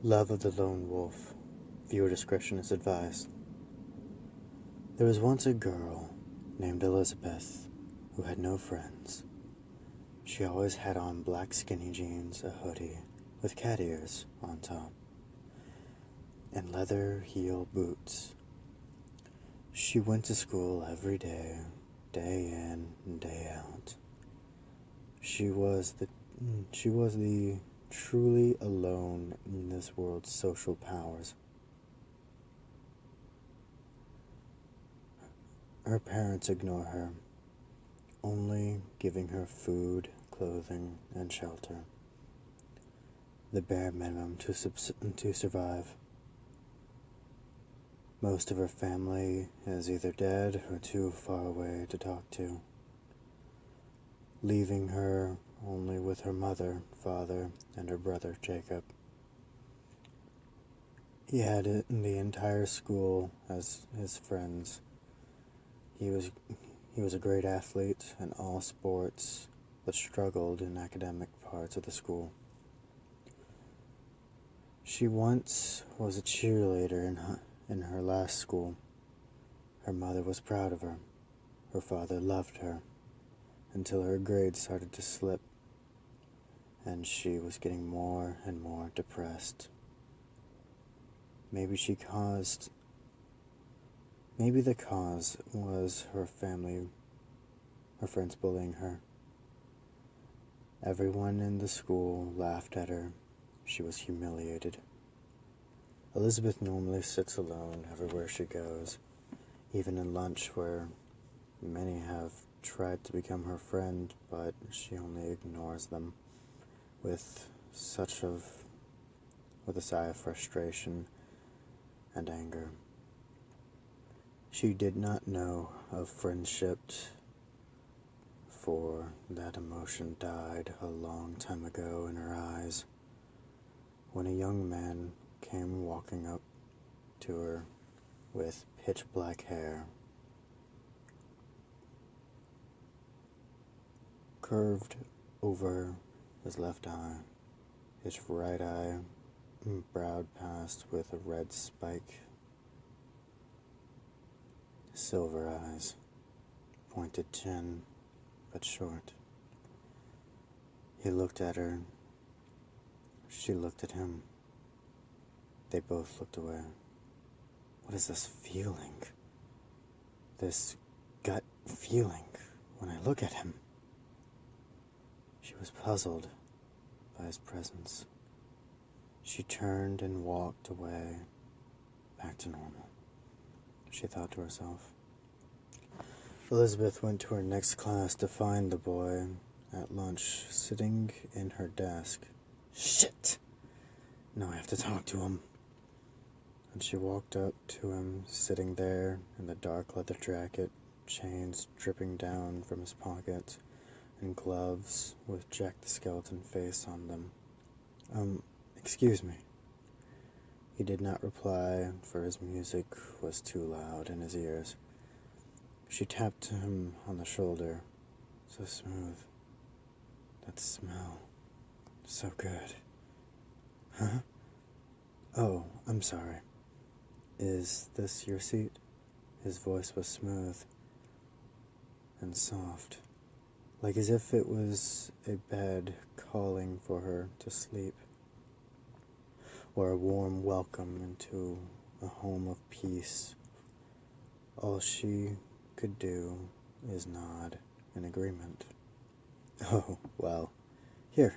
Love of the Lone Wolf. Viewer discretion is advised. There was once a girl named Elizabeth who had no friends. She always had on black skinny jeans, a hoodie with cat ears on top, and leather heel boots. She went to school every day, day in and day out. She was the truly alone in this world's social powers. Her parents ignore her, only giving her food, clothing, and shelter. The bare minimum to survive. Most of her family is either dead or too far away to talk to, leaving her only with her mother, father, and her brother Jacob. He had the entire school as his friends. He was a great athlete in all sports, but struggled in academic parts of the school. She once was a cheerleader in her last school. Her mother was proud of her. Her father loved her, until her grades started to slip, and she was getting more and more depressed. Maybe the cause was her family, her friends bullying her. Everyone in the school laughed at her. She was humiliated. Elizabeth normally sits alone everywhere she goes, even in lunch, where many have tried to become her friend, but she only ignores them with a sigh of frustration and anger. She did not know of friendship, for that emotion died a long time ago in her eyes, when a young man came walking up to her with pitch black hair, curved over his left eye, his right eye browed past with a red spike, silver eyes, pointed chin, but short. He looked at her. She looked at him. They both looked away. What is this feeling? This gut feeling when I look at him? She was puzzled by his presence. She turned and walked away, back to normal. She thought to herself. Elizabeth went to her next class to find the boy at lunch, sitting in her desk. Shit! Now I have to talk to him. And she walked up to him, sitting there in the dark leather jacket, chains dripping down from his pockets, and gloves with Jack the Skeleton face on them. Excuse me. He did not reply, for his music was too loud in his ears. She tapped him on the shoulder. So smooth. That smell. So good. Huh? Oh, I'm sorry. Is this your seat? His voice was smooth and soft, like as if it was a bed calling for her to sleep, or a warm welcome into a home of peace. All she could do is nod in agreement. Oh, well, here.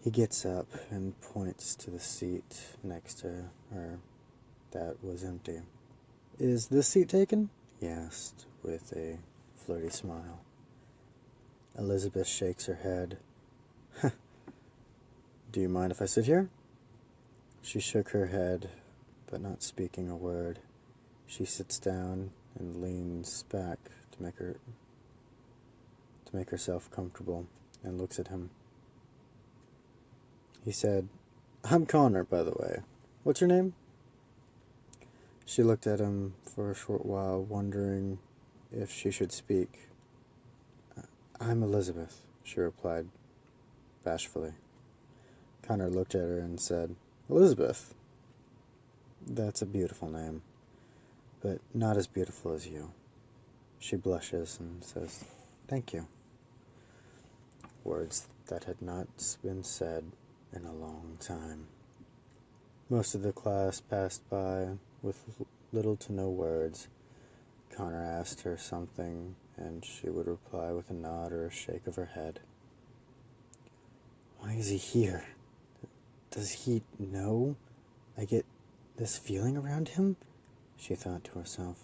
He gets up and points to the seat next to her that was empty. Is this seat taken? He asked with a flirty smile. Elizabeth shakes her head. Do you mind if I sit here? She shook her head, but not speaking a word. She sits down and leans back to make herself comfortable, and looks at him. He said, I'm Connor, by the way. What's your name? She looked at him for a short while, wondering if she should speak. I'm Elizabeth, she replied bashfully. Connor looked at her and said, Elizabeth. That's a beautiful name, but not as beautiful as you. She blushes and says, "Thank you." Words that had not been said in a long time. Most of the class passed by with little to no words. Connor asked her something, and she would reply with a nod or a shake of her head. Why is he here? Does he know I get this feeling around him? She thought to herself,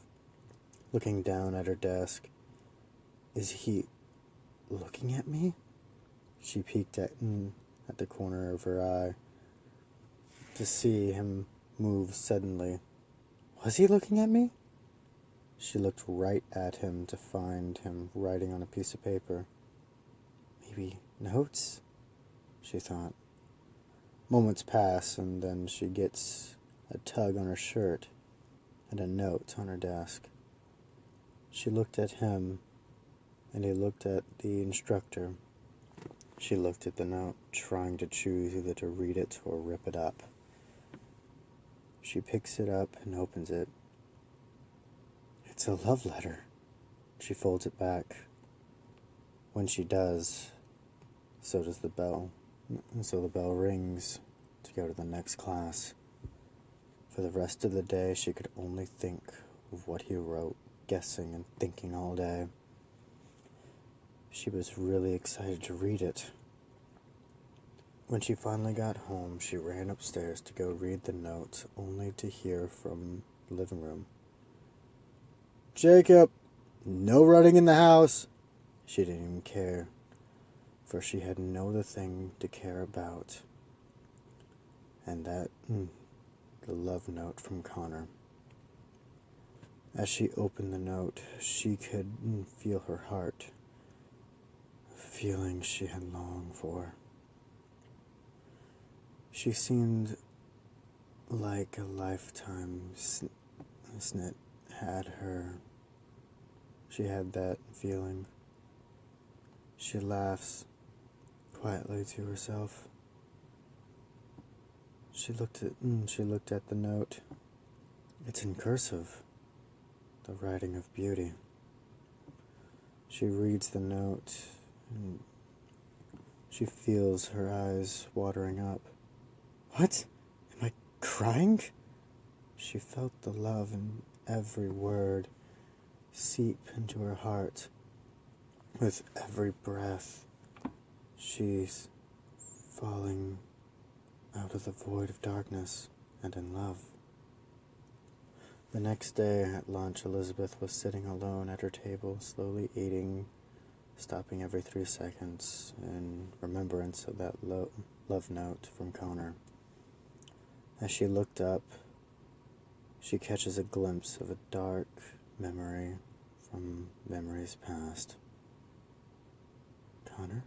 looking down at her desk. Is he looking at me? She peeked at the corner of her eye to see him move suddenly. Was he looking at me? She looked right at him to find him writing on a piece of paper. Maybe notes? She thought. Moments pass, and then she gets a tug on her shirt and a note on her desk. She looked at him, and he looked at the instructor. She looked at the note, trying to choose either to read it or rip it up. She picks it up and opens it. It's a love letter. She folds it back. When she does, so does the bell. So the bell rings to go to the next class. For the rest of the day, she could only think of what he wrote, guessing and thinking all day. She was really excited to read it. When she finally got home, she ran upstairs to go read the note, only to hear from the living room. Jacob, no running in the house. She didn't even care, for she had no other thing to care about. And that, the love note from Connor. As she opened the note, she could feel her heart, a feeling she had longed for. She seemed like a lifetime snit had her. She had that feeling. She laughs quietly to herself. She looked at the note. It's in cursive, the writing of beauty. She reads the note, and she feels her eyes watering up. What? Am I crying? She felt the love in every word seep into her heart. With every breath, she's falling out of the void of darkness and in love. The next day at lunch, Elizabeth was sitting alone at her table, slowly eating, stopping every 3 seconds in remembrance of that love note from Connor. As she looked up, she catches a glimpse of a dark memory from memories past. Connor?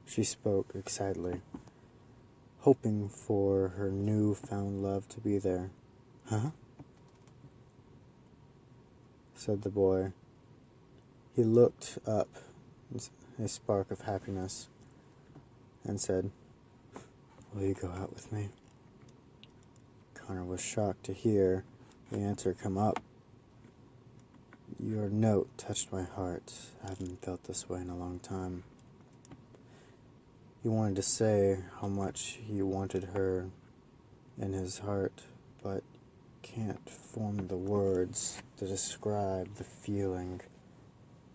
She spoke excitedly, hoping for her new-found love to be there. Huh? Said the boy. He looked up, a spark of happiness, and said, Will you go out with me? Connor was shocked to hear the answer come up. Your note touched my heart. I haven't felt this way in a long time. He wanted to say how much he wanted her in his heart, but can't form the words to describe the feeling.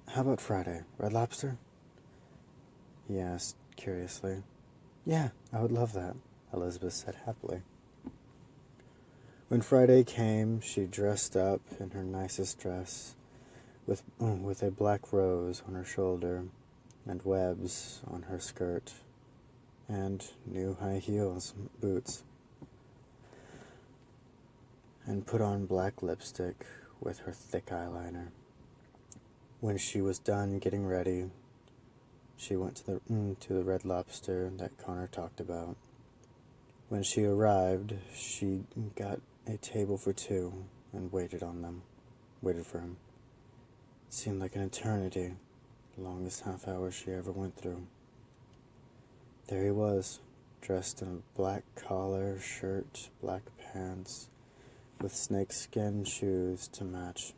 How about Friday? Red Lobster? He asked curiously. Yeah, I would love that, Elizabeth said happily. When Friday came, she dressed up in her nicest dress, with a black rose on her shoulder, and webs on her skirt, and new high heels boots, and put on black lipstick with her thick eyeliner. When she was done getting ready, she went to the Red Lobster that Connor talked about. When she arrived, she got a table for 2 and waited for him. It seemed like an eternity, the longest half hour she ever went through. There he was, dressed in a black collar shirt, black pants, with snakeskin shoes to match,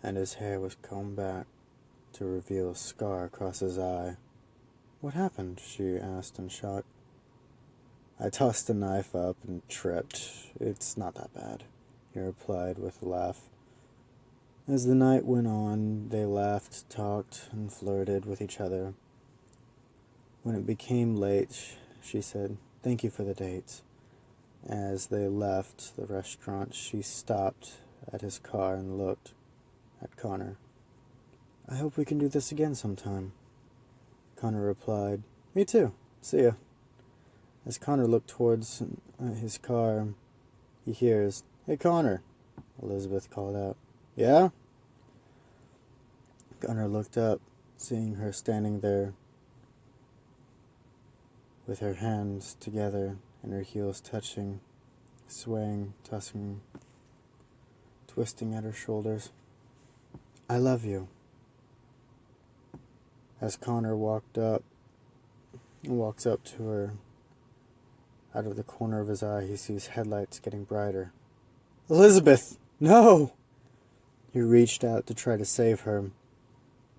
and his hair was combed back to reveal a scar across his eye. "What happened?" she asked in shock. "I tossed a knife up and tripped. It's not that bad," he replied with a laugh. As the night went on, they laughed, talked, and flirted with each other. When it became late, she said, "Thank you for the date." As they left the restaurant, she stopped at his car and looked at Connor. "I hope we can do this again sometime." Connor replied, "Me too. See ya." As Connor looked towards his car, he hears, "Hey, Connor," Elizabeth called out. "Yeah?" Connor looked up, seeing her standing there with her hands together and her heels touching, swaying, tossing, twisting at her shoulders. "I love you." As Connor walks up to her, out of the corner of his eye, he sees headlights getting brighter. "Elizabeth, no!" He reached out to try to save her,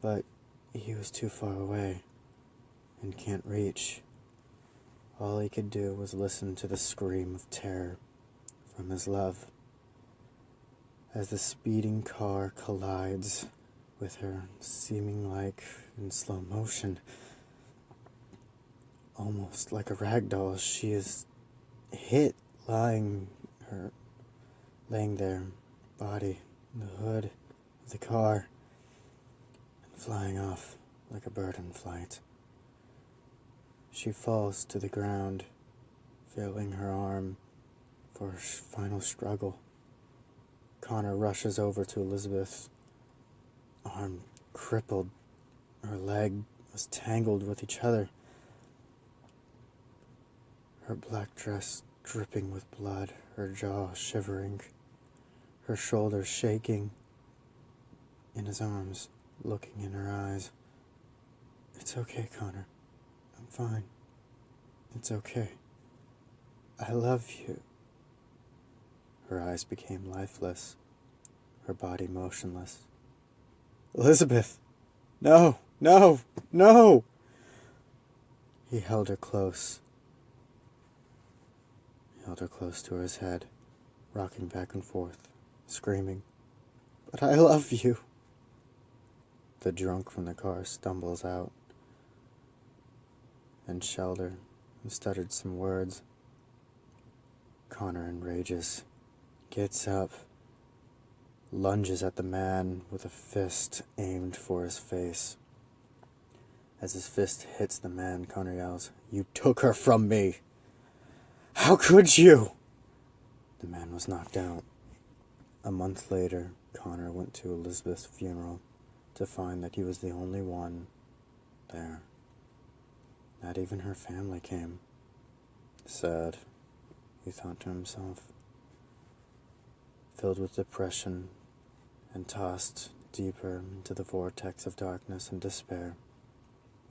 but he was too far away and can't reach. All he could do was listen to the scream of terror from his love as the speeding car collides with her, seeming like in slow motion. Almost like a rag doll, she is hit, laying there, body in the hood of the car, and flying off like a bird in flight. She falls to the ground, failing her arm for a final struggle. Connor rushes over to Elizabeth's arm, crippled. Her leg was tangled with each other. Her black dress dripping with blood, her jaw shivering, her shoulders shaking. In his arms, looking in her eyes. "It's okay, Connor. I'm fine. It's okay. I love you." Her eyes became lifeless, her body motionless. "Elizabeth! No! No! No!" He held her close. To his head, rocking back and forth, screaming, "But I love you!" The drunk from the car stumbles out and shelter and stuttered some words. Connor enrages, gets up, lunges at the man with a fist aimed for his face. As his fist hits the man, Connor yells, "You took her from me! How could you?" The man was knocked out. A month later, Connor went to Elizabeth's funeral to find that he was the only one there. Not even her family came. Sad, he thought to himself. Filled with depression and tossed deeper into the vortex of darkness and despair,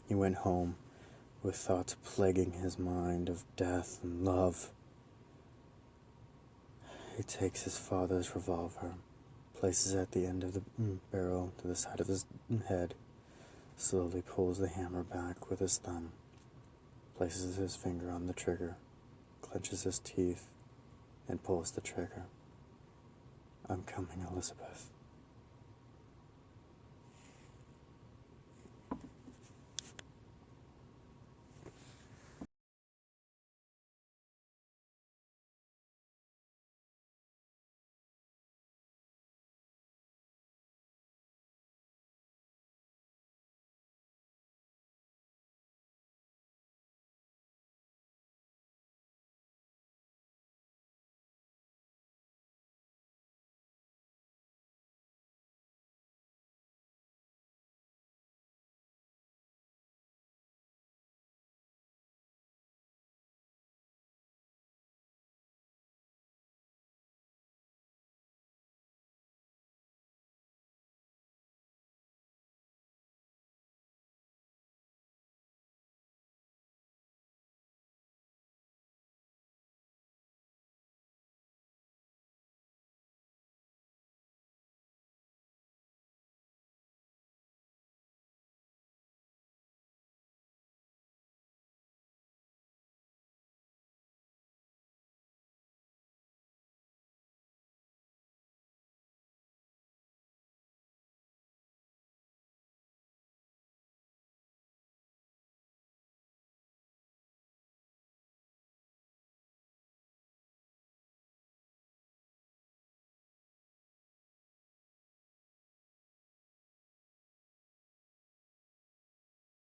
he went home with thoughts plaguing his mind of death and love. He takes his father's revolver, places it at the end of the barrel to the side of his head, slowly pulls the hammer back with his thumb, places his finger on the trigger, clenches his teeth, and pulls the trigger. "I'm coming, Elizabeth."